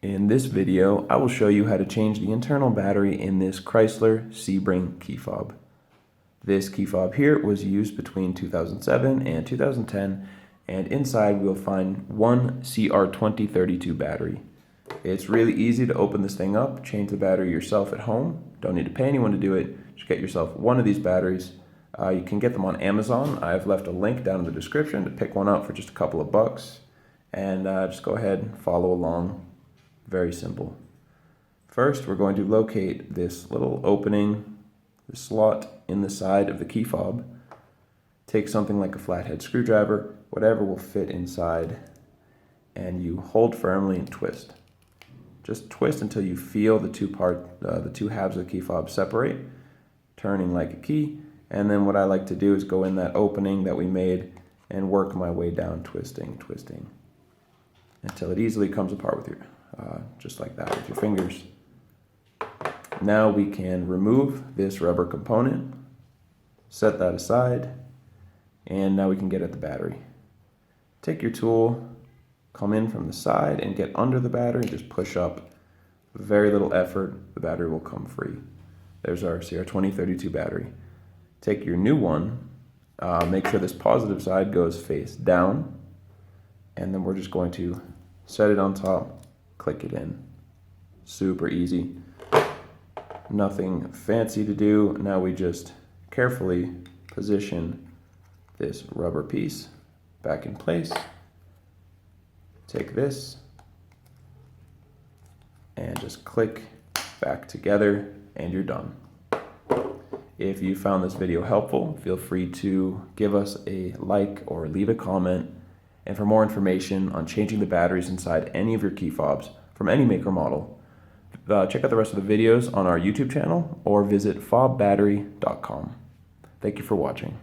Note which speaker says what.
Speaker 1: In this video, I will show you how to change the internal battery in this Chrysler Sebring key fob. This key fob here was used between 2007 and 2010, and inside we'll find one CR2032 battery. It's really easy to open this thing up, change the battery yourself at home. Don't need to pay anyone to do it. Just get yourself one of these batteries. You can get them on Amazon. I've left a link down in the description to pick one up for just a couple of bucks. And just go ahead and follow along. Very simple. First, we're going to locate this little opening, the slot in the side of the key fob. Take something like a flathead screwdriver, whatever will fit inside, and you hold firmly and twist. Just twist until you feel the two halves of the key fob separate, turning like a key. And then what I like to do is go in that opening that we made and work my way down, twisting, until it easily comes apart with your just like that with your fingers. Now we can remove this rubber component, set that aside, and now we can get at the battery. Take your tool, come in from the side and get under the battery and just push up. Very little effort, the battery will come free. There's our CR2032 battery. Take your new one, make sure this positive side goes face down, and then we're just going to set it on top, click it in. Super easy. Nothing fancy to do. Now we just carefully position this rubber piece back in place. Take this and just click back together and you're done. If you found this video helpful, feel free to give us a like or leave a comment. And for more information on changing the batteries inside any of your key fobs from any make or model, check out the rest of the videos on our YouTube channel or visit fobbattery.com. Thank you for watching.